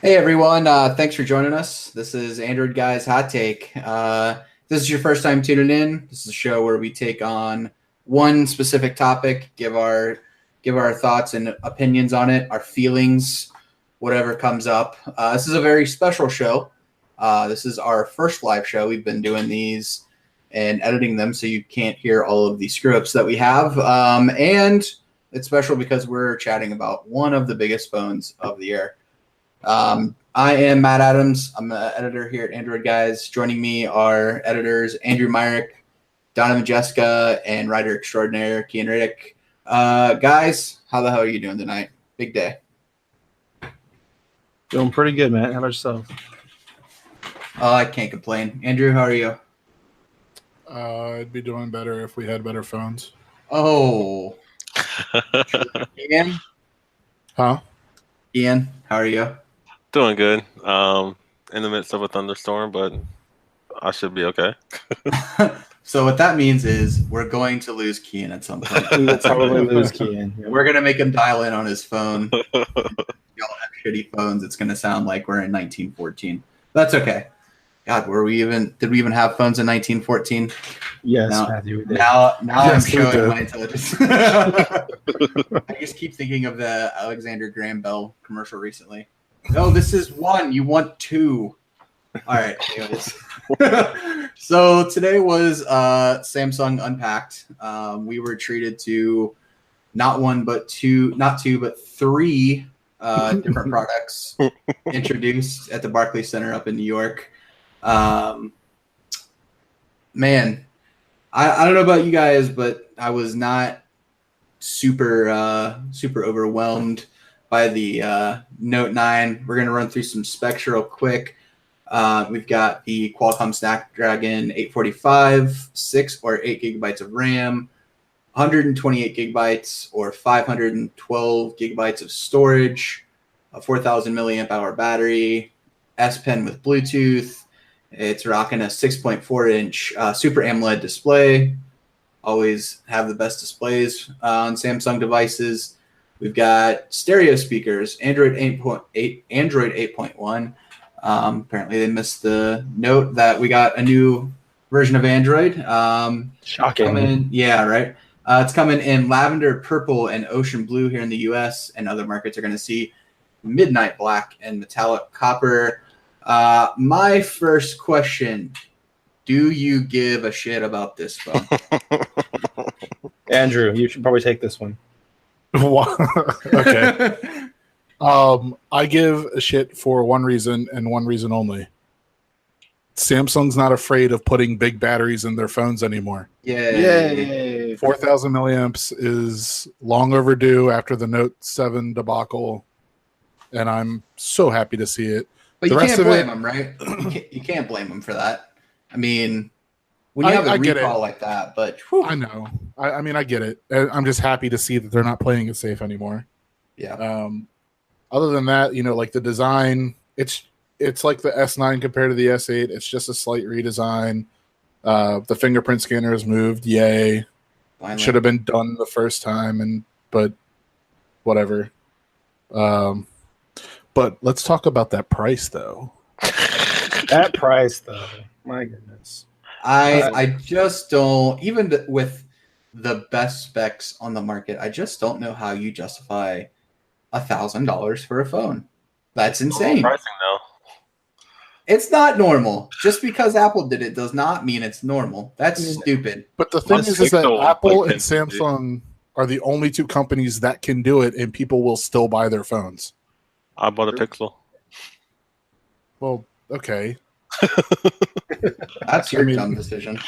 Hey everyone, thanks for joining us. This is Android Guys Hot Take. This is your first time tuning in. This is a show where we take on one specific topic, give our thoughts and opinions on it, our feelings, whatever comes up. This is a very special show. This is our first live show. We've been doing these and editing them so you can't hear all of the screw-ups that we have. And it's special because we're chatting about one of the biggest phones of the year. I am Matt Adams. I'm the editor here at Android Guys. Joining me are editors Andrew Myrick, Donovan Jessica, and writer extraordinaire Keyan Riddick. Guys, how the hell are you doing tonight? Big day. Doing pretty good, Matt. How about yourself? I can't complain. Andrew, how are you? I'd be doing better if we had better phones. Oh. Keyan? Huh? Keyan, how are you? Doing good. In the midst of a thunderstorm, but I should be okay. So what that means is we're going to lose Keyan at some point. We'll probably lose Keyan. Yeah. We're going to make him dial in on his phone. Y'all have shitty phones. It's going to sound like we're in 1914. That's okay. God, did we even have phones in 1914? Yes, now, Matthew, we did. Now Yes, I'm we showing did. my intelligence. I just keep thinking of the Alexander Graham Bell commercial recently. No, this is one. You want two. All right. Anyways. So today was Samsung Unpacked. We were treated to not two, but three different products introduced at the Barclays Center up in New York. Man, I don't know about you guys, but I was not super overwhelmed by the Note 9. We're going to run through some specs real quick. We've got the Qualcomm Snapdragon 845, 6 or 8 gigabytes of RAM, 128 gigabytes or 512 gigabytes of storage, a 4,000 milliamp hour battery, S Pen with Bluetooth. It's rocking a 6.4 inch Super AMOLED display. Always have the best displays on Samsung devices. We've got stereo speakers, Android 8.1. Apparently they missed the note that we got a new version of Android. Shocking. Yeah, right. It's coming in lavender, purple, and ocean blue here in the US, and other markets are going to see midnight black and metallic copper. My first question, do you give a shit about this phone? Andrew, you should probably take this one. Okay. I give a shit for one reason and one reason only. Samsung's not afraid of putting big batteries in their phones anymore. Yay! 4,000 milliamps is long overdue after the Note 7 debacle, and I'm so happy to see it. But The you rest can't of blame it- them, right? You can't blame them for that. I mean, when you have I a get recall it. like that, but whew, I know. I mean, I get it. I'm just happy to see that they're not playing it safe anymore. yeah. Other than that, like the design, it's like the S9 compared to the S8. It's just a slight redesign. The fingerprint scanner has moved. Yay! Finally. Should have been done the first time, but whatever. But let's talk about that price, though. That price, though. My goodness. I just don't, even with the best specs on the market, I just don't know how you justify $1,000 for a phone. That's insane. Pricing though. It's not normal. Just because Apple did it does not mean it's normal. That's stupid. But the thing My is that Pixel, Apple like, and Samsung are the only two companies that can do it, and people will still buy their phones. I bought a Pixel. Well, okay. That's your I mean- dumb decision.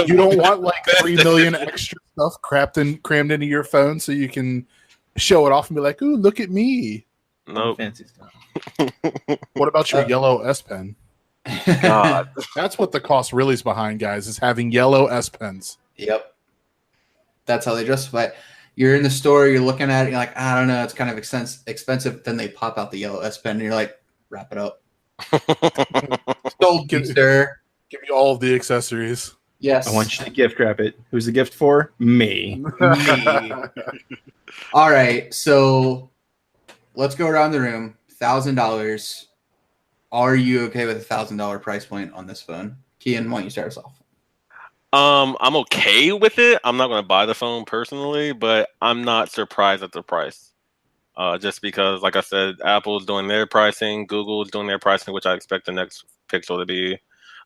You don't want like 3 million extra stuff crammed into your phone so you can show it off and be like, "Ooh, look at me." Nope. Fancy stuff. What about your yellow S Pen? God. That's what the cost really is behind, guys, is having yellow S Pens. Yep. That's how they justify it. You're in the store, you're looking at it, you're like, I don't know, it's kind of expensive. Then they pop out the yellow S Pen, and you're like, wrap it up. Sold, Give- sir. Give me all of the accessories. Yes. I want you to gift wrap it. Who's the gift for? Me. Me. All right, so let's go around the room. $1,000. Are you okay with $1,000 price point on this phone? Keyan, why don't you start us off? I'm okay with it. I'm not going to buy the phone personally, but I'm not surprised at the price. Just because, like I said, Apple's doing their pricing, Google's doing their pricing, which I expect the next Pixel to be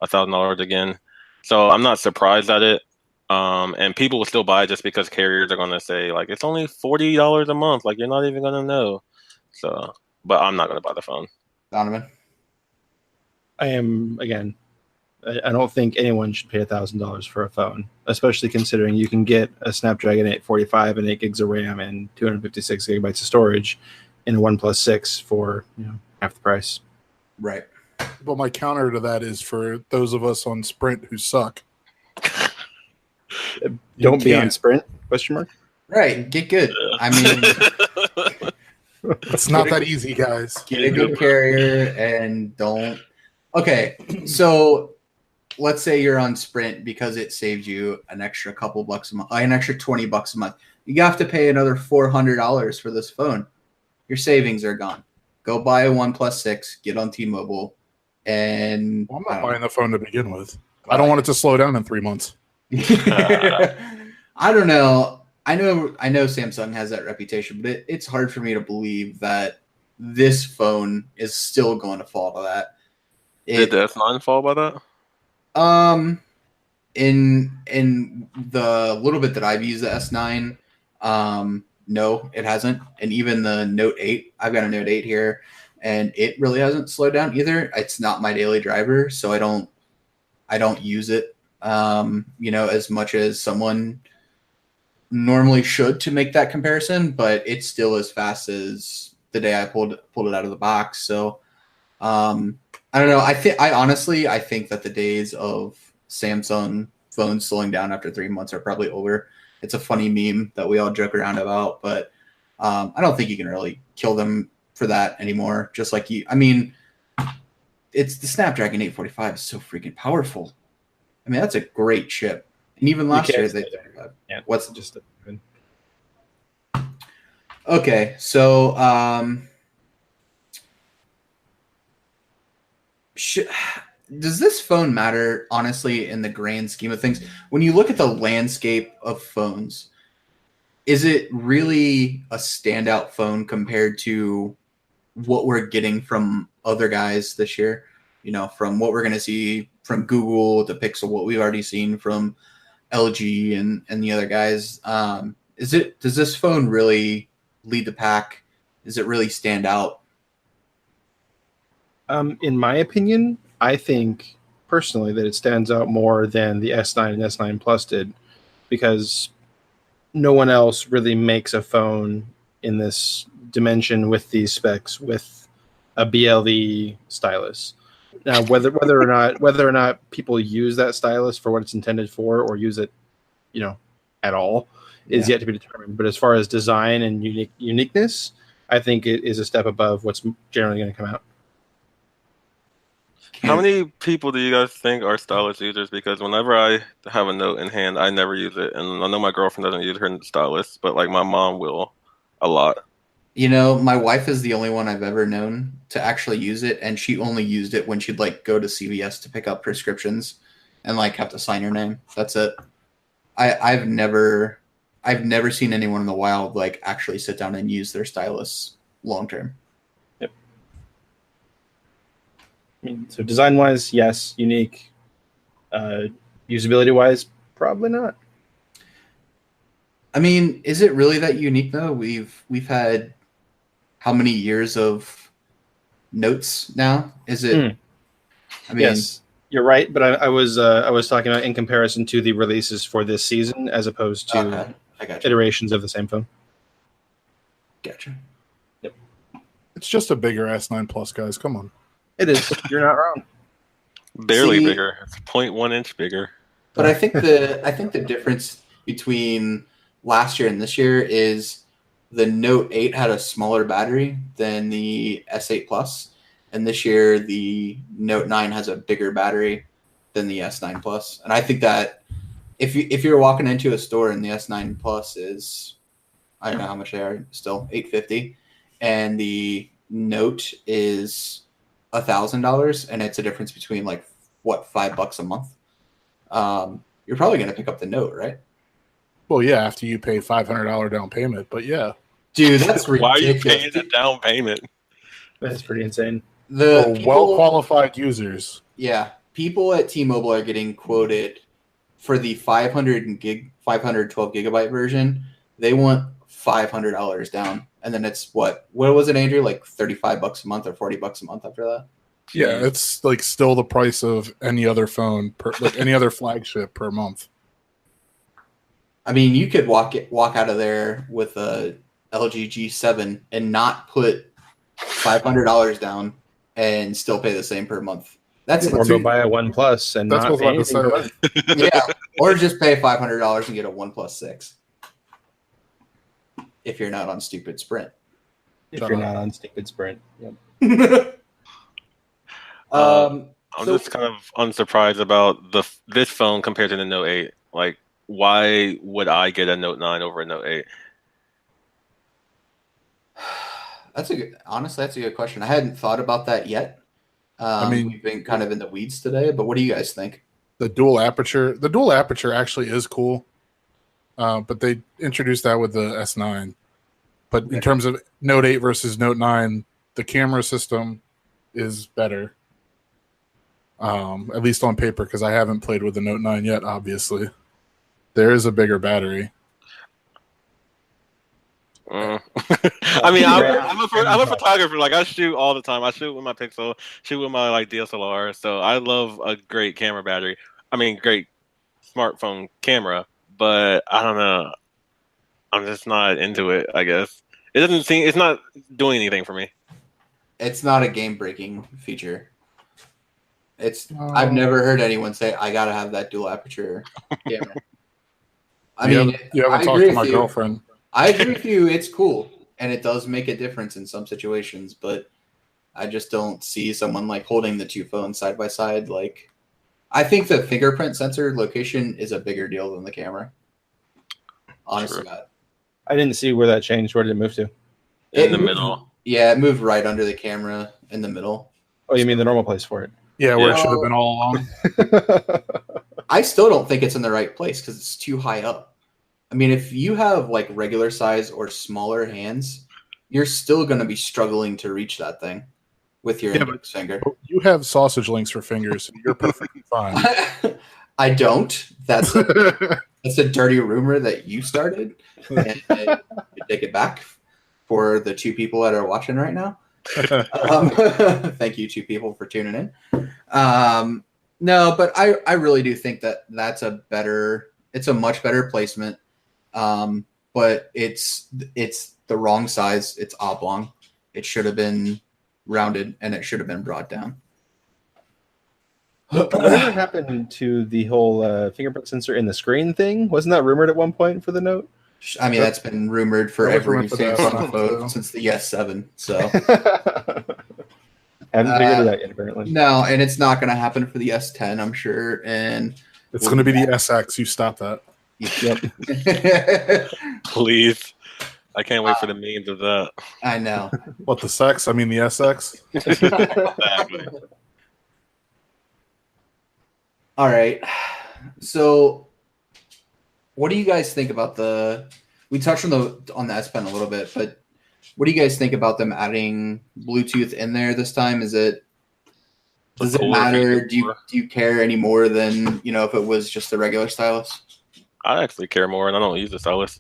$1,000 again. So I'm not surprised at it. And people will still buy it just because carriers are going to say like it's only $40 a month. Like you're not even going to know. So, but I'm not going to buy the phone. Donovan? I am, again, I don't think anyone should pay $1,000 for a phone, especially considering you can get a Snapdragon 845 and 8 gigs of RAM and 256 gigabytes of storage in a OnePlus 6 for half the price. Right. But my counter to that is for those of us on Sprint who suck. Don't be on can't. Sprint? Question mark. Right. Get good. I mean, It's not that easy, guys. get a good carrier and don't. Okay, so let's say you're on Sprint because it saved you an extra couple bucks a month, an extra $20 a month. You have to pay another $400 for this phone. Your savings are gone. Go buy a OnePlus 6, get on T-Mobile, and Well, I'm not buying the phone to begin with. I don't want it to slow down in 3 months. I don't know. I know Samsung has that reputation, but it's hard for me to believe that this phone is still going to fall to that. Did the S9 fall by that? In the little bit that I've used the S9, no, it hasn't. And even the Note 8, I've got a Note 8 here, and it really hasn't slowed down either. It's not my daily driver, so I don't use it as much as someone normally should to make that comparison, but it's still as fast as the day I pulled it out of the box. So I don't know. I honestly think that the days of Samsung phones slowing down after 3 months are probably over. It's a funny meme that we all joke around about, but I don't think you can really kill them for that anymore. Just like it's the Snapdragon 845 is so freaking powerful. I mean, that's a great chip. And even last year, yeah, what's just okay? So, does this phone matter, honestly, in the grand scheme of things? When you look at the landscape of phones, is it really a standout phone compared to what we're getting from other guys this year? From what we're going to see from Google, the Pixel, what we've already seen from LG and the other guys. Does this phone really lead the pack? Does it really stand out? In my opinion, I think personally that it stands out more than the S9 and S9 Plus did, because no one else really makes a phone in this dimension with these specs with a BLE stylus. Now, whether or not people use that stylus for what it's intended for, or use it, at all, is yet to be determined. But as far as design and uniqueness, I think it is a step above what's generally going to come out. How many people do you guys think are stylus users? Because whenever I have a note in hand, I never use it. And I know my girlfriend doesn't use her stylus, but like my mom will a lot. My wife is the only one I've ever known to actually use it, and she only used it when she'd go to CVS to pick up prescriptions and have to sign her name. That's it. I've never seen anyone in the wild actually sit down and use their stylus long term. Yep. So design-wise, yes, unique. Usability-wise, probably not. I mean, is it really that unique though? We've had how many years of notes now? Is it? I mean, yes, you're right, but I was talking about in comparison to the releases for this season, as opposed to I gotcha. iterations of the same phone. Gotcha. Yep. It's just a bigger S9 Plus, guys. Come on. It is. You're not wrong. Barely bigger. It's 0.1 inch bigger. But I think the difference between last year and this year is the Note 8 had a smaller battery than the S8 Plus, and this year the Note 9 has a bigger battery than the S9 Plus. And I think that if you're walking into a store and the S9 Plus is, I don't know how much they are still, $850, and the Note is $1,000, and it's a difference between like what, $5 a month. You're probably going to pick up the Note, right? Well, yeah, after you pay $500 down payment, but yeah. Dude, that's Why are you ridiculous. paying the down payment? That's pretty insane. For well-qualified users. Yeah, people at T-Mobile are getting quoted for the 512 gigabyte version. They want $500 down, and then it's what was it, Andrew? Like $35 a month or $40 a month after that. Yeah, it's like still the price of any other phone, like any other flagship per month. I mean, you could walk out of there with a LG G7 and not put $500 down and still pay the same per month. That's or go buy a OnePlus and that's not what I pay was anything about per to month. yeah, or just pay $500 and get a OnePlus 6 if you're not on stupid Sprint. If you're not on stupid Sprint. Yep. I'm just kind of unsurprised about this phone compared to the Note 8. Like, why would I get a Note 9 over a Note 8? Honestly, that's a good question. I hadn't thought about that yet. I mean, we've been kind of in the weeds today, but what do you guys think? The dual aperture actually is cool. But they introduced that with the S9. But in terms of Note 8 versus Note 9, the camera system is better. At least on paper, because I haven't played with the Note 9 yet, obviously. There is a bigger battery. I mean, I'm a photographer. Like, I shoot all the time. I shoot with my Pixel, shoot with my like DSLR. So I love a great camera battery. I mean, great smartphone camera. But I don't know. I'm just not into it. I guess it's not doing anything for me. It's not a game-breaking feature. I've never heard anyone say I gotta have that dual aperture camera. You haven't talked to my girlfriend. I agree with you. It's cool, and it does make a difference in some situations, but I just don't see someone like holding the two phones side by side. Like, I think the fingerprint sensor location is a bigger deal than the camera. Honestly, I didn't see where that changed. Where did it move to? In the middle. Yeah, it moved right under the camera in the middle. Oh, you mean the normal place for it? Yeah, where it should have been all along. I still don't think it's in the right place because it's too high up. I mean, if you have like regular size or smaller hands, you're still going to be struggling to reach that thing with your index finger. You have sausage links for fingers, so you're perfectly fine. I don't. That's a dirty rumor that you started. And you take it back for the two people that are watching right now. Thank you, two people, for tuning in. No, but I really do think that it's a much better placement. But it's the wrong size. It's oblong. It should have been rounded, and it should have been brought down. Whatever happened to the whole fingerprint sensor in the screen thing? Wasn't that rumored at one point for the Note? I mean, that's been rumored for every Samsung phone since the S7. So haven't figured it out yet, apparently. No, and it's not going to happen for the S10, I'm sure. And it's going to be the SX. You stop that. Yep. Please. I can't wait for the memes of that. I know. What, the sex? I mean, the SX? Exactly. All right. So what do you guys think about we touched on the S Pen a little bit, but what do you guys think about them adding Bluetooth in there this time? Does it matter? Do you care any more than, if it was just the regular stylus? I actually care more, and I don't use the stylus.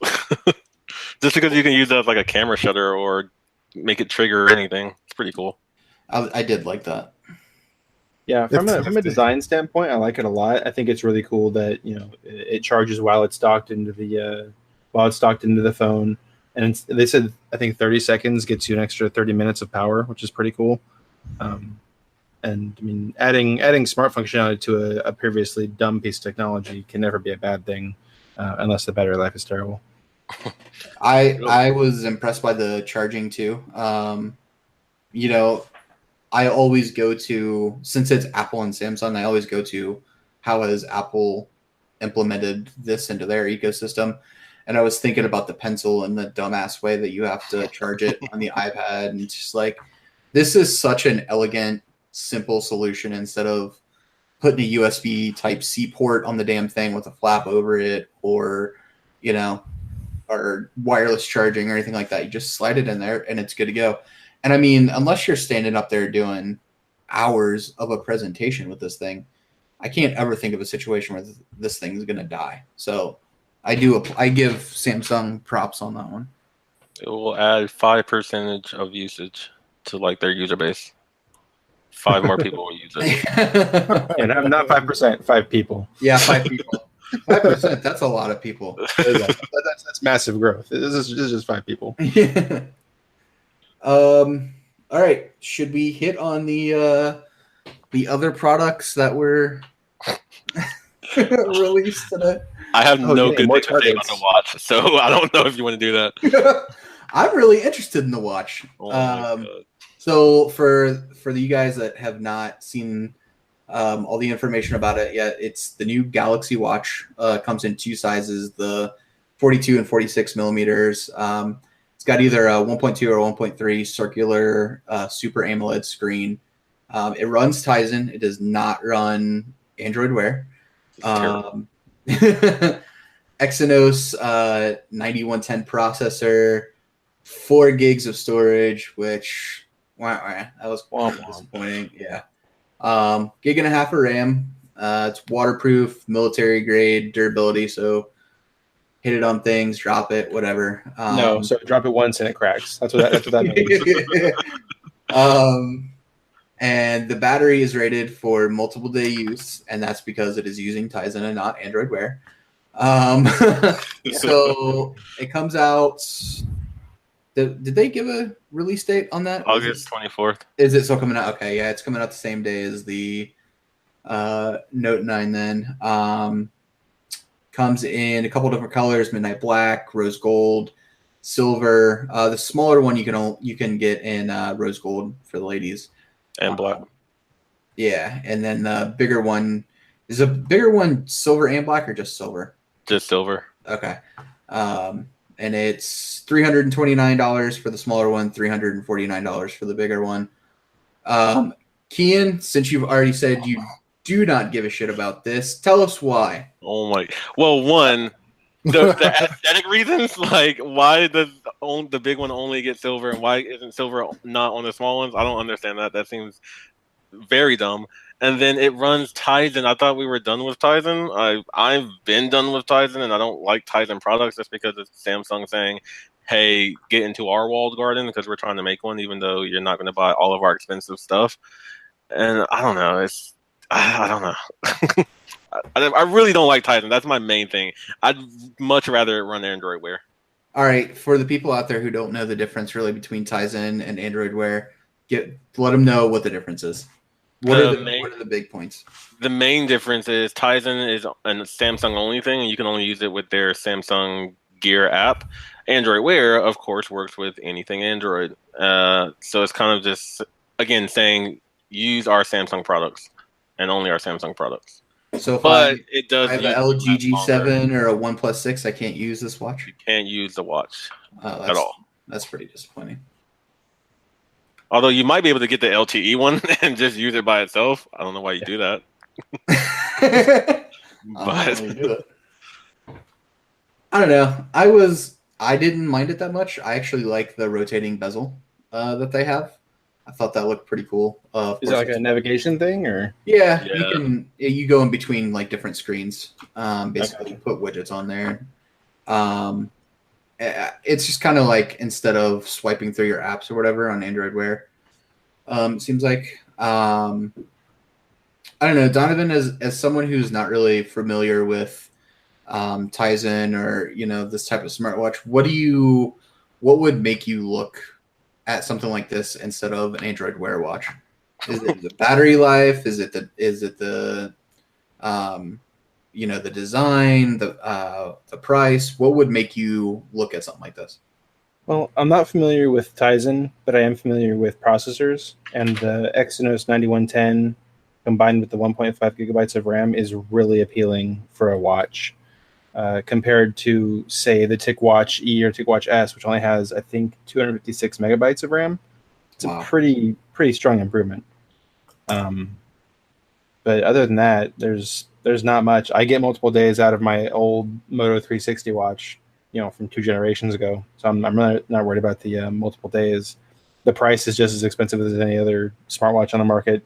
Just because you can use it as like a camera shutter or make it trigger or anything. It's pretty cool. I did like that. Yeah, from a design standpoint, I like it a lot. I think it's really cool that it charges while it's docked into the phone, and they said I think 30 seconds gets you an extra 30 minutes of power, which is pretty cool. And I mean, adding smart functionality to a previously dumb piece of technology can never be a bad thing, unless the battery life is terrible. I was impressed by the charging too. I always go to, since it's Apple and Samsung, I always go to how has Apple implemented this into their ecosystem. And I was thinking about the pencil and the dumbass way that you have to charge it on the iPad, and just like, This is such an elegant, simple solution instead of putting a USB Type-C port on the damn thing with a flap over it, or or wireless charging or anything like that. You just slide it in there and it's good to go. And I mean, unless you're standing up there doing hours of a presentation with this thing, I can't ever think of a situation where this thing is going to die. So I give Samsung props on that one. It will add 5% of usage to like their user base. 5 more people will use it. And I'm not 5%, 5 people. Yeah, 5 people. 5%, that's a lot of people. That's massive growth. This is just 5 people. Yeah. All right. Should we hit on the other products that were released today? I have no good thing to say on the watch, so I don't know if you want to do that. I'm really interested in the watch. So for you guys that have not seen all the information about it yet, it's the new Galaxy Watch. Comes in 2 sizes, the 42 and 46 millimeters. It's got either a 1.2 or 1.3 circular Super AMOLED screen. It runs Tizen. It does not run Android Wear. Exynos 9110 processor, 4 gigs of storage, which that was disappointing. Yeah. 1.5 gigs of RAM. It's waterproof, military grade durability. So hit it on things, drop it, whatever. No, so drop it once and it cracks. That's what that means. And the battery is rated for multiple day use, and that's because it is using Tizen and not Android Wear. So it comes out. Did they give a release date on that? August 24th. Is it still coming out? Okay, yeah, it's coming out the same day as the Note 9 then. Comes in a couple different colors: midnight black, rose gold, silver. The smaller one you can get in rose gold for the ladies. And black. Yeah, and then the bigger one is a bigger one, silver and black, or just silver? Just silver. Okay. And it's $329 for the smaller one, $349 for the bigger one. Keyan, since you've already said you do not give a shit about this, tell us why. Oh my! Well, one, the aesthetic reasons, like why does the big one only get silver, and why isn't silver not on the small ones? I don't understand that. That seems very dumb. And then it runs Tizen. I thought we were done with Tizen. I've been done with Tizen, and I don't like Tizen products just because it's Samsung saying, "Hey, get into our walled garden," because we're trying to make one, even though you're not going to buy all of our expensive stuff. And I don't know. I don't know. I really don't like Tizen. That's my main thing. I'd much rather it run Android Wear. All right, for the people out there who don't know the difference really between Tizen and Android Wear, let them know what the difference is. What are the big points? The main difference is Tizen is a Samsung only thing, and you can only use it with their Samsung Gear app. Android Wear, of course, works with anything Android. So it's kind of just, again, saying use our Samsung products and only our Samsung products. So if it does. I have an LG G7 or a OnePlus 6, I can't use this watch? You can't use the watch at all. That's pretty disappointing. Although you might be able to get the LTE one and just use it by itself. I don't know why you do that. But I don't know. I didn't mind it that much. I actually like the rotating bezel that they have. I thought that looked pretty cool. Is it like a navigation thing, or? Yeah. You go in between like different screens. Basically, you put widgets on there. It's just kind of like instead of swiping through your apps or whatever on Android Wear, it seems like. I don't know, Donovan, as someone who's not really familiar with Tizen or this type of smartwatch, what would make you look at something like this instead of an Android Wear watch? Is it the battery life? Is it the the design, the price? What would make you look at something like this? Well, I'm not familiar with Tizen, but I am familiar with processors, and the Exynos 9110 combined with the 1.5 gigabytes of RAM is really appealing for a watch compared to, say, the TicWatch E or TicWatch S, which only has, I think, 256 megabytes of RAM. It's a pretty strong improvement. But other than that, there's not much. I get multiple days out of my old Moto 360 watch, from 2 generations ago. So I'm really not worried about the multiple days. The price is just as expensive as any other smartwatch on the market.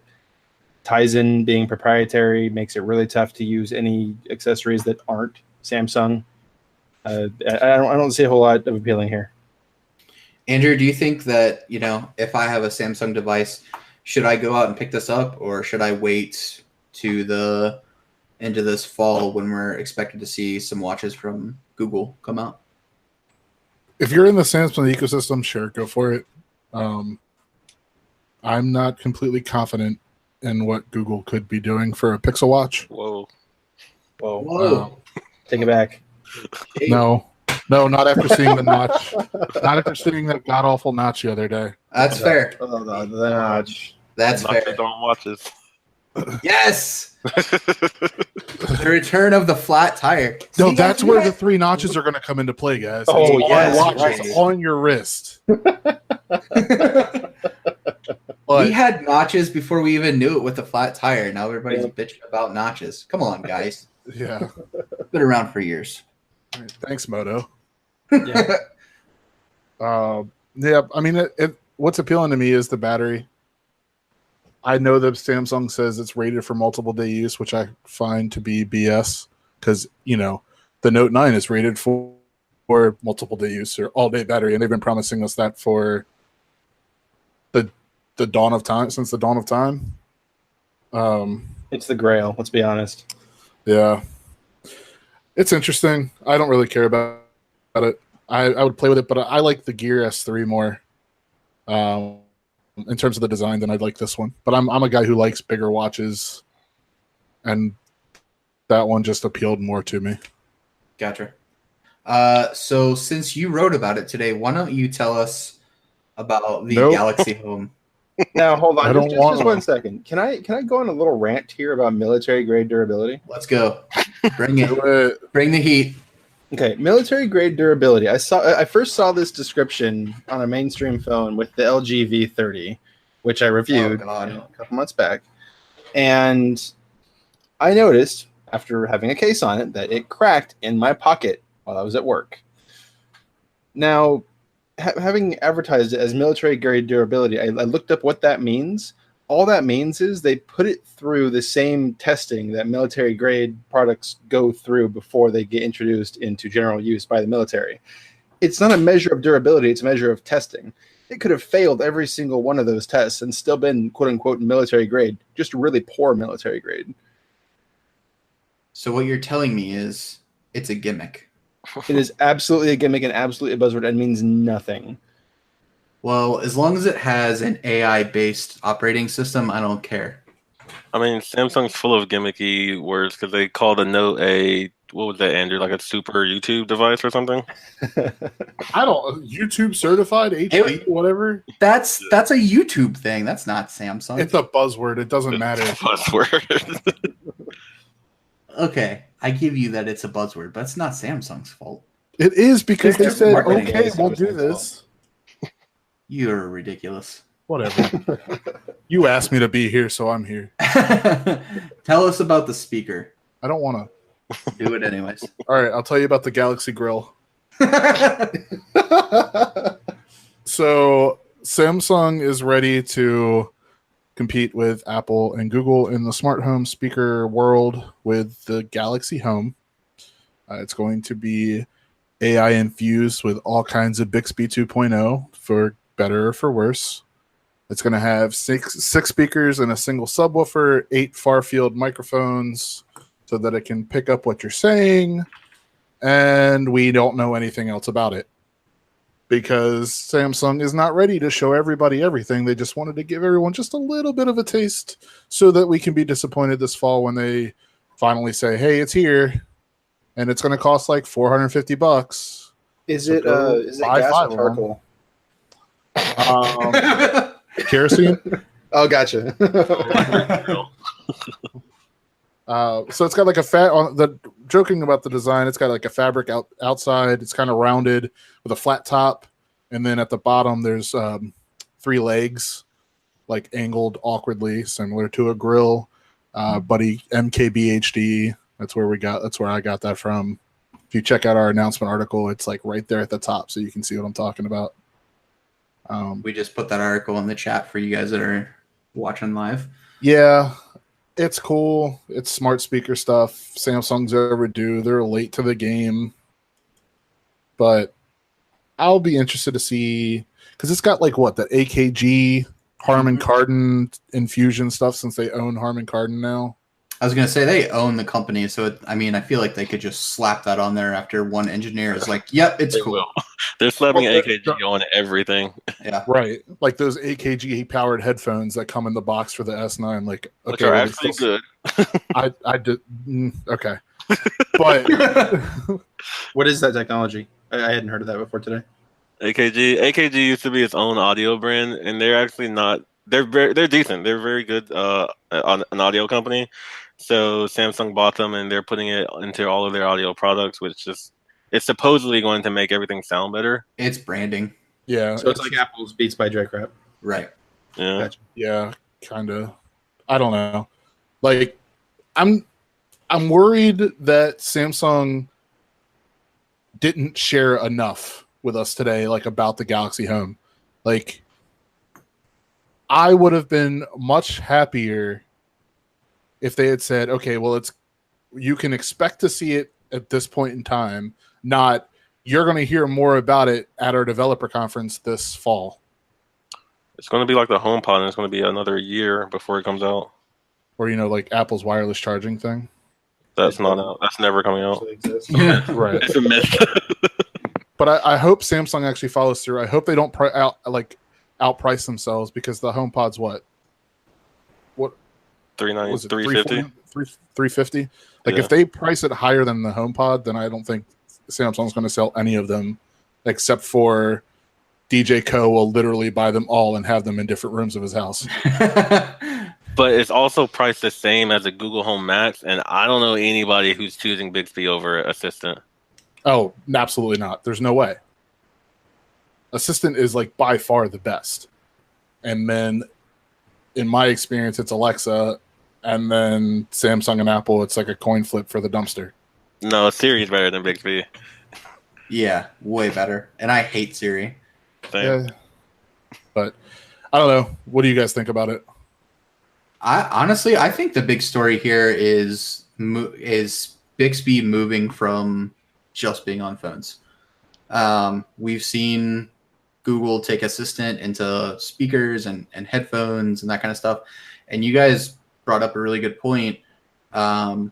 Tizen being proprietary makes it really tough to use any accessories that aren't Samsung. I don't see a whole lot of appealing here. Andrew, do you think that, if I have a Samsung device, should I go out and pick this up, or should I wait to the end of this fall when we're expected to see some watches from Google come out? If you're in the Samsung ecosystem, sure, go for it. I'm not completely confident in what Google could be doing for a Pixel Watch. Whoa. Take it back. No, not after seeing the notch. Not after seeing that god awful notch the other day. That's fair. The notch. That's fair. Notches on watches. Yes. The return of the flat tire. No, that's where the 3 notches are going to come into play, guys. Oh, it's yes, on watches, right. on your wrist. We had notches before we even knew it with the flat tire. Now everybody's bitching about notches. Come on, guys. Yeah. Been around for years. All right, thanks, Moto. Yeah. Yeah, I mean, what's appealing to me is the battery. I know that Samsung says it's rated for multiple day use, which I find to be BS because, the Note 9 is rated for multiple day use or all day battery, and they've been promising us that for the dawn of time, since the dawn of time. It's the grail, let's be honest. Yeah. It's interesting. I don't really care about it. I would play with it, but I like the Gear S3 more. In terms of the design than I'd like this one. But I'm a guy who likes bigger watches, and that one just appealed more to me. Gotcha. So since you wrote about it today, why don't you tell us about the Galaxy Home? Now hold on, I don't want just 1 second. Can I go on a little rant here about military grade durability? Let's go. Bring it. Bring the heat. Okay, military grade durability. I first saw this description on a mainstream phone with the LG V30, which I reviewed a couple months back, and I noticed after having a case on it that it cracked in my pocket while I was at work. Now, having advertised it as military grade durability, I looked up what that means. All that means is they put it through the same testing that military grade products go through before they get introduced into general use by the military. It's not a measure of durability, it's a measure of testing. It could have failed every single one of those tests and still been quote unquote military grade, just really poor military grade. So what you're telling me is it's a gimmick. It is absolutely a gimmick and absolutely a buzzword and means nothing. Well, as long as it has an AI-based operating system, I don't care. I mean, Samsung's full of gimmicky words because they call the Note what was that, Andrew? Like a super YouTube device or something? I don't YouTube certified HD, whatever. That's a YouTube thing. That's not Samsung. It's a buzzword. It doesn't matter. It's a buzzword. Okay, I give you that it's a buzzword, but it's not Samsung's fault. It is because they said, marketing okay, is we'll do Samsung's this. You're ridiculous. Whatever. You asked me to be here, so I'm here. Tell us about the speaker. I don't want to. Do it anyways. All right, I'll tell you about the Galaxy Grill. So Samsung is ready to compete with Apple and Google in the smart home speaker world with the Galaxy Home. It's going to be AI infused with all kinds of Bixby 2.0 for better or for worse. It's going to have six speakers and a single subwoofer, 8 far-field microphones so that it can pick up what you're saying, and we don't know anything else about it because Samsung is not ready to show everybody everything. They just wanted to give everyone just a little bit of a taste so that we can be disappointed this fall when they finally say, hey, it's here, and it's going to cost like $450. Is it gas or charcoal? Kerosene. Oh, gotcha. So it's got like a joking about the design, it's got like a fabric outside. It's kind of rounded with a flat top, and then at the bottom there's three legs, like angled awkwardly, similar to a grill. Buddy MKBHD. That's where I got that from. If you check out our announcement article, it's like right there at the top, so you can see what I'm talking about. We just put that article in the chat for you guys that are watching live. Yeah, it's cool. It's smart speaker stuff. Samsung's overdue. They're late to the game. But I'll be interested to see, because it's got like what, the AKG Harman Kardon infusion stuff, since they own Harman Kardon now. I was going to say they own the company, so I feel like they could just slap that on there after one engineer is like, "Yep, it's cool." They're slapping AKG on everything. Yeah, right. Like those AKG powered headphones that come in the box for the S9, like Which are actually good. I did okay, but What is that technology? I hadn't heard of that before today. AKG used to be its own audio brand, and they're actually not. They're decent. They're very good on an audio company. So Samsung bought them, and they're putting it into all of their audio products, which is it's supposedly going to make everything sound better. it's branding, yeah. So it's like Apple's Beats by Dre crap. right? Yeah. Gotcha. Yeah, kind of. I don't know. Like, I'm worried that Samsung didn't share enough with us today, like about the Galaxy Home. Like, I would have been much happier if they had said, "Okay, well, you can expect to see it at this point in time. Not you're going to hear more about it at our developer conference this fall." It's going to be like the HomePod, and it's going to be another year before it comes out. Or like Apple's wireless charging thing. That's not out. That's never coming out. Right. It's a myth. But I hope Samsung actually follows through. I hope they don't outprice themselves, because the HomePod's what was it, 350. 350. Like, Yeah. if they price it higher than the HomePod, then I don't think Samsung's going to sell any of them, except for DJ Co will literally buy them all and have them in different rooms of his house. But it's also priced the same as a Google Home Max, and I don't know anybody who's choosing Bixby over Assistant. Oh, absolutely not. There's no way. Assistant is like by far the best. And then in my experience, it's Alexa, and then Samsung and Apple, it's like a coin flip for the dumpster. No, Siri is better than Bixby. Yeah, way better. And I hate Siri. Same. Yeah. But I don't know. What do you guys think about it? I think the big story here is Bixby moving from just being on phones. We've seen Google take Assistant into speakers and headphones and that kind of stuff. And you guys brought up a really good point. Samsung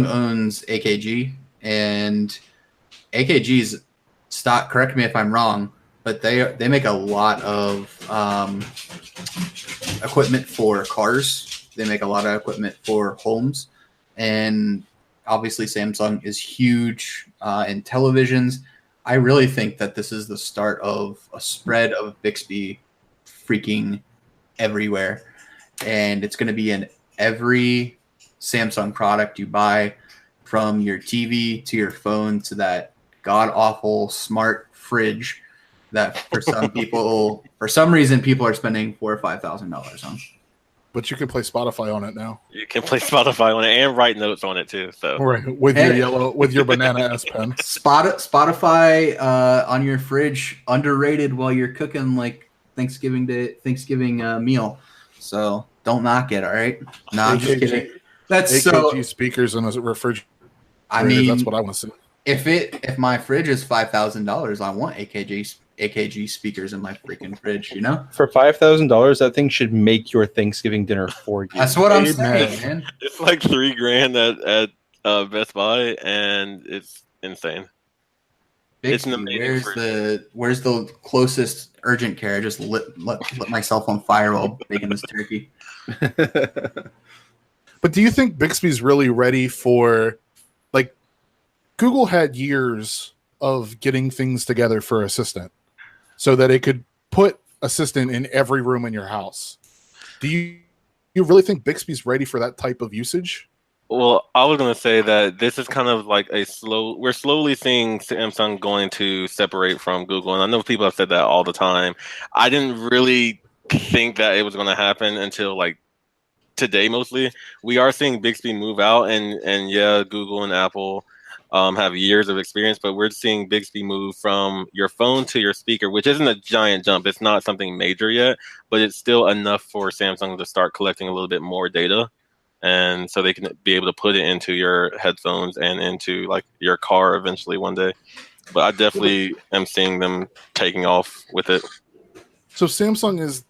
owns AKG, and AKG's stock, correct me if I'm wrong, but they make a lot of equipment for cars. They make a lot of equipment for homes. And obviously Samsung is huge in televisions. I really think that this is the start of a spread of Bixby freaking everywhere. And it's going to be in every Samsung product you buy, from your TV to your phone to that god-awful smart fridge that for some reason people are spending $4,000 or $5,000 on. But you can play Spotify on it now. You can play Spotify on it and write notes on it too. So Right. With your banana S Pen. Spotify on your fridge, underrated while you're cooking like Thanksgiving meal. So don't knock it, all right? No, I'm just kidding. That's AKG speakers in a refrigerator. I mean, that's what I want to see. If my fridge is $5,000, I want AKG speakers in my freaking fridge, you know? For $5,000, that thing should make your Thanksgiving dinner for you. That's what I'm saying, man. it's like $3,000 at Best Buy, and it's insane. It's an amazing where's the closest urgent care? I just lit myself on fire while baking this turkey. But do you think Bixby's really ready for, like, Google had years of getting things together for Assistant so that it could put Assistant in every room in your house. Do you really think Bixby's ready for that type of usage? Well, I was gonna say that this is kind of like we're slowly seeing Samsung going to separate from Google, and I know people have said that all the time. I didn't really think that it was gonna happen until like today mostly. We are seeing Bixby move out, and yeah, Google and Apple have years of experience, but we're seeing Bixby move from your phone to your speaker, which isn't a giant jump. It's not something major yet, but it's still enough for Samsung to start collecting a little bit more data, and so they can be able to put it into your headphones and into like your car eventually one day. But I definitely am seeing them taking off with it. So Samsung is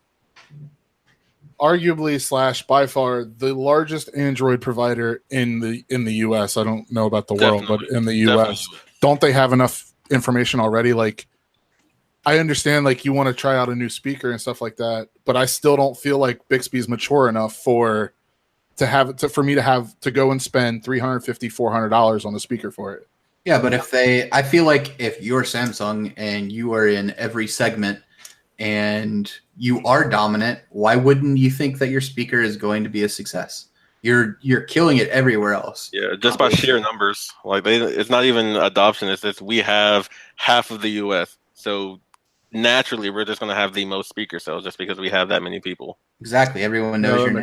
arguably / by far the largest Android provider in the US. I don't know about the world, but in the US, don't they have enough information already? Like, I understand like you want to try out a new speaker and stuff like that, but I still don't feel like Bixby's mature enough for me to have to go and spend $350-$400 on a speaker for it. Yeah, but I feel like if you're Samsung and you are in every segment and you are dominant, why wouldn't you think that your speaker is going to be a success? You're killing it everywhere else. Yeah, just by sheer numbers. Like it's not even adoption. It's just we have half of the U.S. So naturally, we're just going to have the most speaker sales just because we have that many people. Exactly. Everyone knows your name.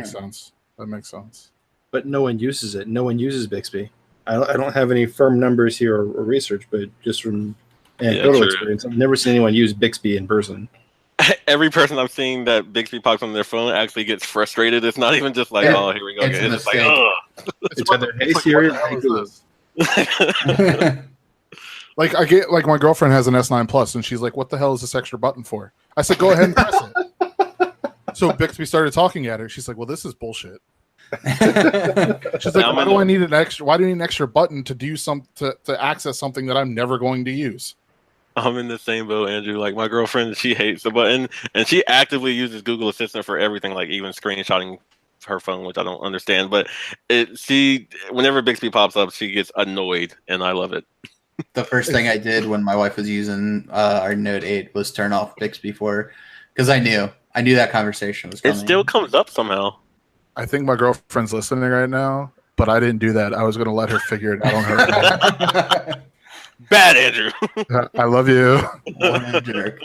That makes sense. But no one uses it. No one uses Bixby. I don't have any firm numbers here or research, but just from anecdotal experience, I've never seen anyone use Bixby in person. Every person I'm seeing that Bixby pops on their phone actually gets frustrated. It's not even just like, oh, here we go. It's just like, ugh. It's either, hey Siri, Like I get like my girlfriend has an S9 Plus and she's like, what the hell is this extra button for? I said, go ahead and press it. So Bixby started talking at her. She's like, well, this is bullshit. She's like, why do I need an extra button to do to access something that I'm never going to use? I'm in the same boat, Andrew. Like my girlfriend, she hates the button, and she actively uses Google Assistant for everything, like even screenshotting her phone, which I don't understand. But whenever Bixby pops up, she gets annoyed, and I love it. The first thing I did when my wife was using our Note 8 was turn off Bixby for her, because I knew that conversation was coming. It still comes up somehow. I think my girlfriend's listening right now, but I didn't do that. I was going to let her figure it out on her own. Bad Andrew. I love you. Jerk.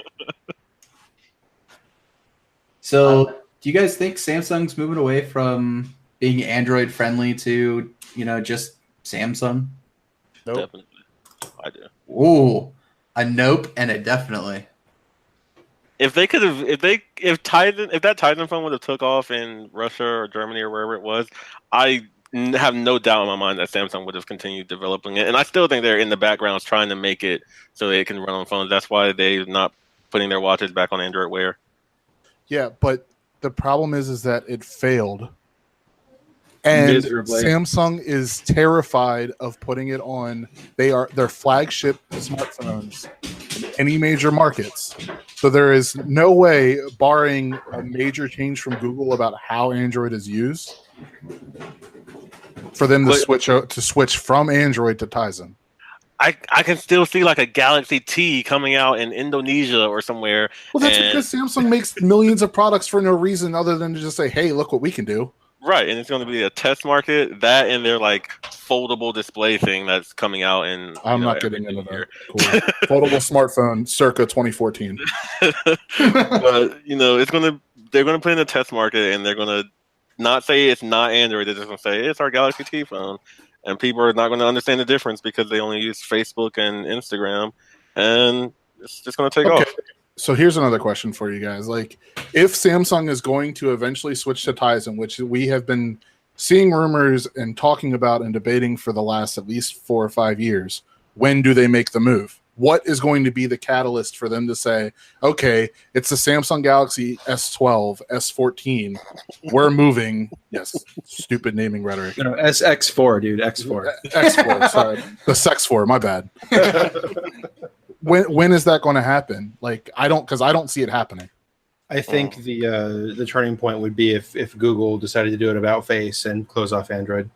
So, do you guys think Samsung's moving away from being Android friendly to, just Samsung? Nope. Definitely. I do. Ooh, a nope and a definitely. If that Tizen phone would have took off in Russia or Germany or wherever it was, I have no doubt in my mind that Samsung would have continued developing it. And I still think they're in the backgrounds trying to make it so they can run on phones. That's why they're not putting their watches back on Android Wear. Yeah, but the problem is that it failed. And Samsung is terrified of putting it on their flagship smartphones in any major markets. So there is no way, barring a major change from Google about how Android is used, for them to switch from Android to Tizen. I can still see like a Galaxy T coming out in Indonesia or somewhere. Well, that's because Samsung makes millions of products for no reason other than to just say, hey, look what we can do. Right, and it's going to be a test market, that and their like foldable display thing that's coming out in. I'm not getting into that. Cool. Foldable smartphone, circa 2014. But they're going to put in a test market, and they're going to not say it's not Android. They're just going to say it's our Galaxy T phone, and people are not going to understand the difference because they only use Facebook and Instagram, and it's just going to take off. So here's another question for you guys. Like, if Samsung is going to eventually switch to Tizen, which we have been seeing rumors and talking about and debating for the last at least 4 or 5 years, when do they make the move? What is going to be the catalyst for them to say, okay, it's the Samsung Galaxy S12, S14. We're moving. Yes, stupid naming rhetoric. No, SX4, dude, X4. X4, sorry. The Sex4, my bad. When is that going to happen? Like, I don't see it happening. I think the turning point would be if Google decided to do an about face and close off Android.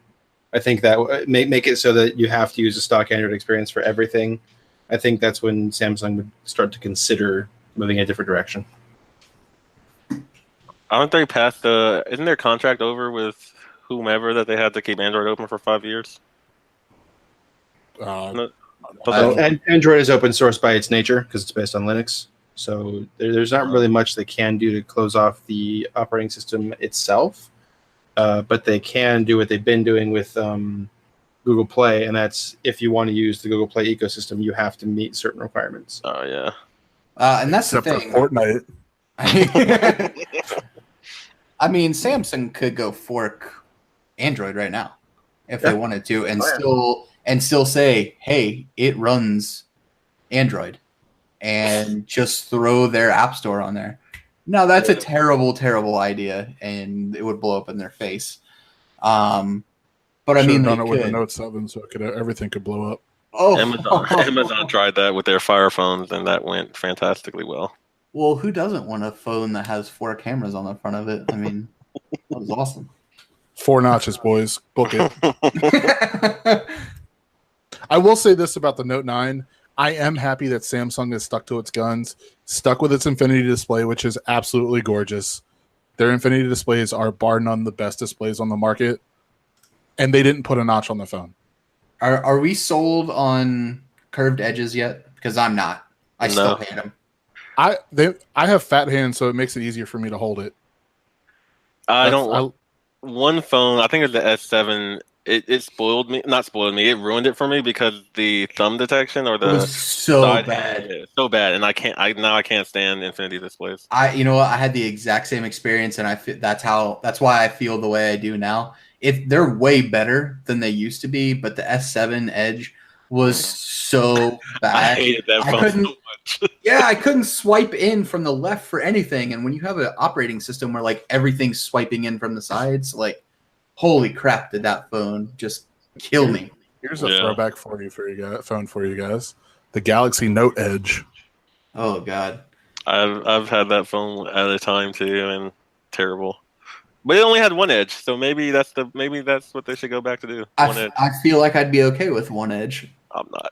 I think that would make it so that you have to use a stock Android experience for everything. I think that's when Samsung would start to consider moving in a different direction. Aren't they past isn't their contract over with whomever that they had to keep Android open for 5 years? Uh, And Android is open source by its nature because it's based on Linux. So there's not really much they can do to close off the operating system itself. But they can do what they've been doing with Google Play, and that's if you want to use the Google Play ecosystem, you have to meet certain requirements. Oh yeah. And that's except the thing. for Fortnite. I mean, Samsung could go fork Android right now if they wanted to, and still say, "Hey, it runs Android," and just throw their app store on there. No, that's a terrible, terrible idea, and it would blow up in their face. But I mean, done they it with the could. Note 7, so everything could blow up. Oh, Amazon tried that with their Fire phones, and that went fantastically well. Well, who doesn't want a phone that has 4 cameras on the front of it? I mean, that was awesome. 4 notches, boys. Book it. I will say this about the Note 9. I am happy that Samsung has stuck to its guns, stuck with its Infinity display, which is absolutely gorgeous. Their Infinity displays are bar none the best displays on the market, and they didn't put a notch on the phone. Are we sold on curved edges yet? Because I'm not. I still hate them. I have fat hands, so it makes it easier for me to hold it. One phone, I think it's the S7. It spoiled me. Not spoiled me. It ruined it for me because the thumb detection or the It was so bad. So bad, and I can't stand Infinity displays. You know what? I had the exact same experience, and that's why I feel the way I do now. They're way better than they used to be, but the S7 Edge was so bad. I hated that phone so much. Yeah, I couldn't swipe in from the left for anything. And when you have an operating system where like everything's swiping in from the sides, like holy crap, did that phone just kill me? Here's a throwback for you guys. The Galaxy Note Edge. Oh God. I've had that phone at a time too, and terrible. But it only had one edge, so maybe that's what they should go back to do. I feel like I'd be okay with one edge. I'm not.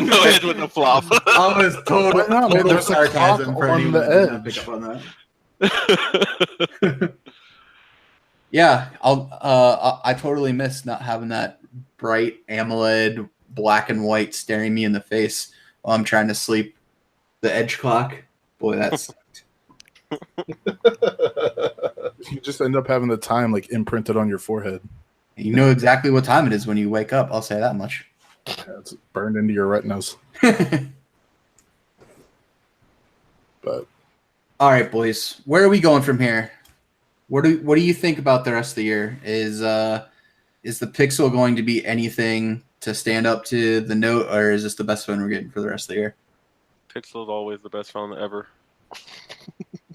no edge with the flop. I was total There's sarcasm for on anyone the that didn't edge. pick up on that. Yeah, I totally miss not having that bright AMOLED black and white staring me in the face while I'm trying to sleep. The edge clock, boy, that's. You just end up having the time like imprinted on your forehead. You know exactly what time it is when you wake up. I'll say that much. Yeah, it's burned into your retinas. But all right, boys, where are we going from here? What do you think about the rest of the year? Is the Pixel going to be anything to stand up to the Note, or is this the best phone we're getting for the rest of the year? Pixel is always the best phone ever.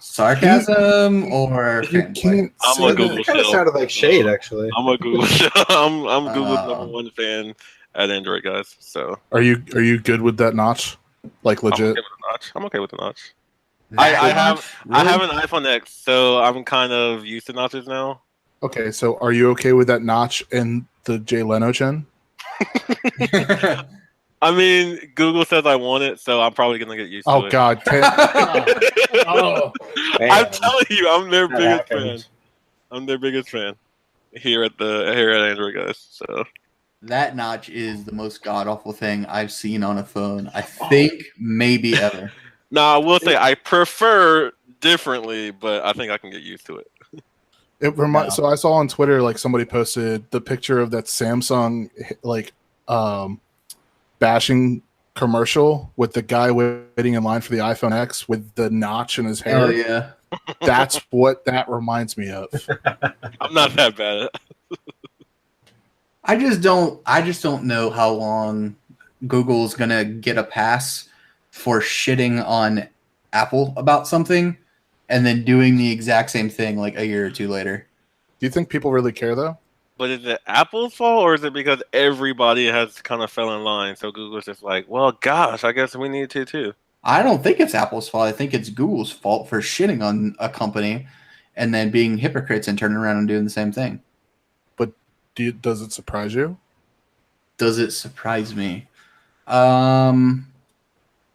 Sarcasm or fanboy? I'm a Google It kind of shell. sounded like shade, actually. I'm a Google shell. I'm Google's #1 fan at Android guys. So are you good with that notch? Like legit? I'm okay with the notch. I have an iPhone X, so I'm kind of used to notches now. Okay, so are you okay with that notch in the Jay Leno chin? I mean, Google says I want it, so I'm probably gonna get used to it. Oh God! I'm telling you, I'm their biggest fan. I'm their biggest fan here at Android guys. So that notch is the most god awful thing I've seen on a phone. I think maybe ever. No, I will say I prefer differently, but I think I can get used to it. So I saw on Twitter like somebody posted the picture of that Samsung like bashing commercial with the guy waiting in line for the iPhone X with the notch in his hair. Oh yeah, that's what that reminds me of. I'm not that bad. I just don't know how long Google's gonna get a pass for shitting on Apple about something and then doing the exact same thing like a year or two later. Do you think people really care though? But is it Apple's fault, or is it because everybody has kind of fell in line? So Google's just like, well, gosh, I guess we need to too. I don't think it's Apple's fault. I think it's Google's fault for shitting on a company and then being hypocrites and turning around and doing the same thing. But does it surprise you? Does it surprise me?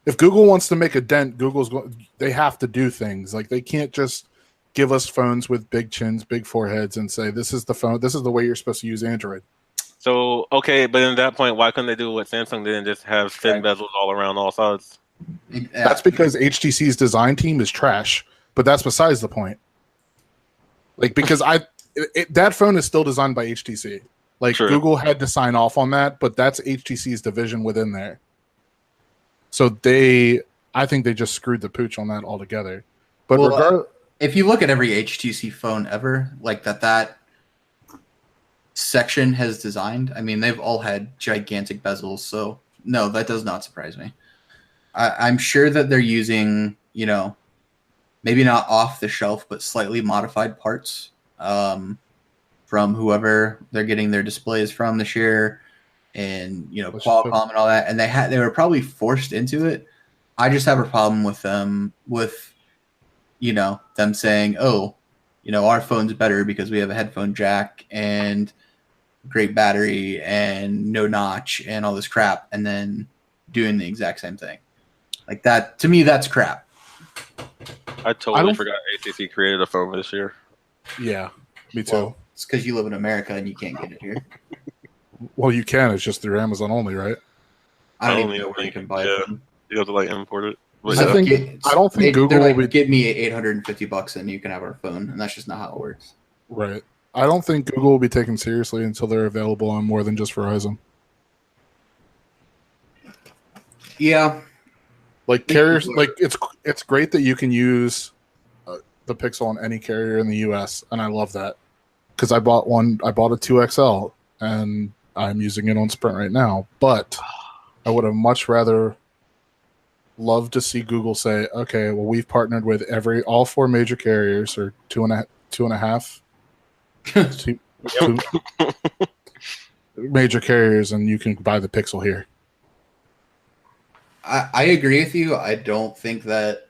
If Google wants to make a dent, they have to do things. Like they can't just give us phones with big chins, big foreheads, and say this is the phone. This is the way you're supposed to use Android. So okay, but at that point, why couldn't they do what Samsung did and just have thin bezels all around all sides? Yeah. That's because HTC's design team is trash. But that's besides the point. Like, because that phone is still designed by HTC. Like, True. Google had to sign off on that, but that's HTC's division within there. So I think they just screwed the pooch on that altogether. But well, if you look at every HTC phone ever, like that section has designed, I mean, they've all had gigantic bezels. So no, that does not surprise me. I'm sure that they're using, maybe not off the shelf, but slightly modified parts from whoever they're getting their displays from this year, and Qualcomm and all that. And they were probably forced into it. I just have a problem with them them saying, "Oh, our phone's better because we have a headphone jack and great battery and no notch and all this crap," and then doing the exact same thing. Like that, to me, that's crap. I totally forgot HTC created a phone this year. Yeah, me too. Well, it's because you live in America and you can't get it here. Well, you can. It's just through Amazon only, right? I don't even know where you can buy it. You have to import it. I don't think Google will be. Give me $850 and you can have our phone, and that's just not how it works. Right. I don't think Google will be taken seriously until they're available on more than just Verizon. Yeah. Like carriers, like it's great that you can use the Pixel on any carrier in the U.S. and I love that because I bought a 2XL and I'm using it on Sprint right now. But I would have much rather loved to see Google say, "Okay, well, we've partnered with all 4 major carriers, or two and a half two major carriers, and you can buy the Pixel here." I agree with you. I don't think that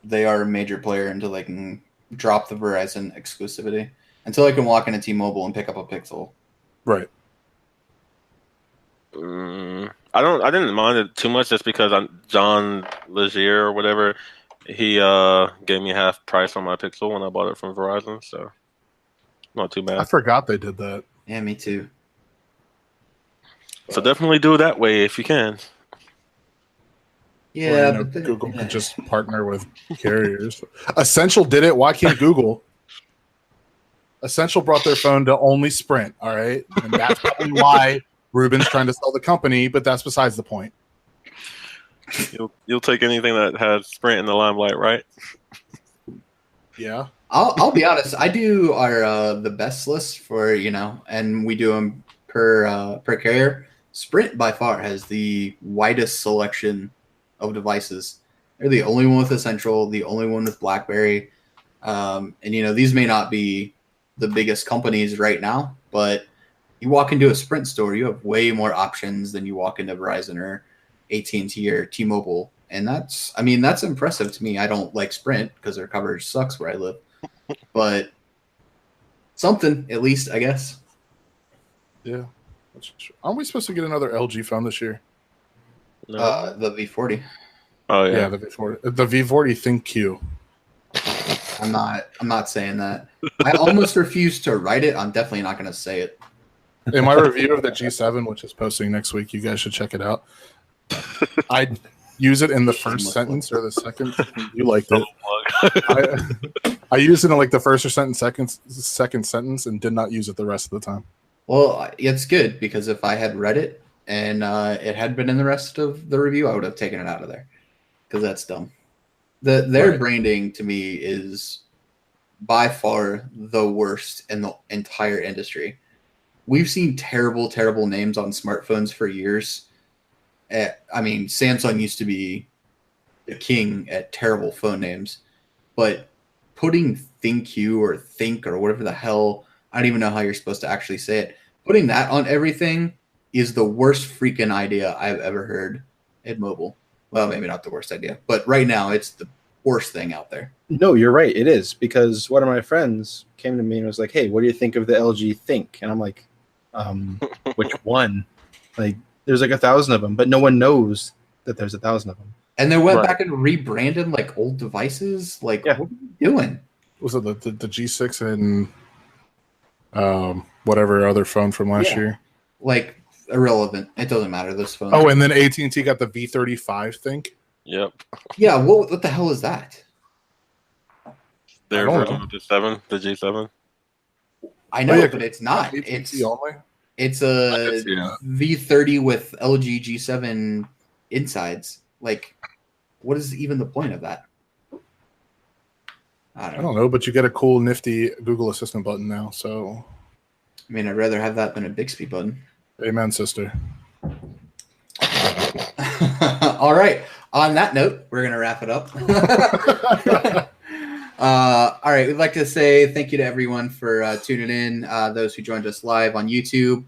they are a major player until they can drop the Verizon exclusivity. Until I can walk into T-Mobile and pick up a Pixel. Right. I didn't mind it too much just because John Legier or whatever, he gave me half price on my Pixel when I bought it from Verizon, so not too bad. I forgot they did that. Yeah, me too. So definitely do it that way if you can. Yeah, but Google could just partner with carriers. Essential did it. Why can't Google? Essential brought their phone to only Sprint. All right, and that's probably why Ruben's trying to sell the company. But that's besides the point. You'll take anything that has Sprint in the limelight, right? Yeah. I'll be honest. I do our the best list for and we do them per carrier. Sprint by far has the widest selection of devices. They're the only one with Essential, the only one with BlackBerry. And these may not be the biggest companies right now, but you walk into a Sprint store, you have way more options than you walk into Verizon or AT&T or T-Mobile. And that's impressive to me. I don't like Sprint because their coverage sucks where I live. But something, at least, I guess. Yeah. Aren't we supposed to get another LG phone this year? No. The V40. Oh yeah. Yeah, the V40. The V40 ThinQ. I'm not saying that. I almost refuse to write it. I'm definitely not going to say it. In my review of the G7, which is posting next week, you guys should check it out. I use it in the first sentence or the second. You liked it. I used it in the first or second sentence and did not use it the rest of the time. Well, it's good because if I had read it and it had been in the rest of the review, I would have taken it out of there because that's dumb. Their branding to me is by far the worst in the entire industry. We've seen terrible, terrible names on smartphones for years. Samsung used to be the king at terrible phone names, but putting ThinQ or Think or whatever the hell, I don't even know how you're supposed to actually say it, putting that on everything is the worst freaking idea I've ever heard in mobile. Well, maybe not the worst idea, but right now it's the worst thing out there. No, you're right. It is, because one of my friends came to me and was like, "Hey, what do you think of the LG Think?" And I'm like, which one? Like, there's 1,000 of them, but no one knows that there's 1,000 of them. And they went back and rebranded old devices. What are you doing? Was it the G6 and whatever other phone from last year? Like irrelevant. It doesn't matter. Those phones. Oh, and then AT&T got the V35 thing. Yep. Yeah. What the hell is that? Their I don't version know. of the 7, the G7. I know, Oh, yeah, but it's not. AT&T only. It's a Yeah. V30 with LG G7 insides. Like, what is even the point of that? I I don't know. don't know, but you get a cool, nifty Google Assistant button now. So, I mean, I'd rather have that than a Bixby button. amen, sister. All right. On that note, we're gonna wrap it up. All right. We'd like to say thank you to everyone for tuning in. Those who joined us live on YouTube,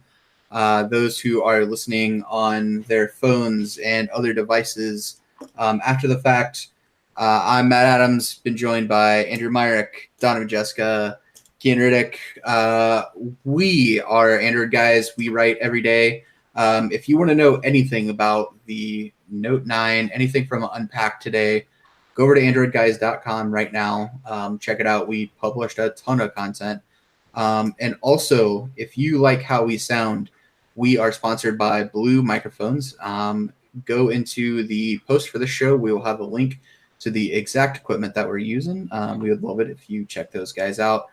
those who are listening on their phones and other devices after the fact. I'm Matt Adams. Been joined by Andrew Myrick, Donovan, Jessica, Keyan Riddick. We are Android Guys. We write every day. If you want to know anything about the Note 9, anything from Unpacked today, go over to AndroidGuys.com right now. Check it out. We published a ton of content. And also, if you like how we sound, we are sponsored by Blue Microphones. Go into the post for the show. We will have a link to the exact equipment that we're using. We would love it if you check those guys out.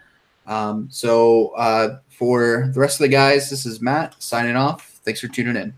So for the rest of the guys, this is Matt signing off. Thanks for tuning in.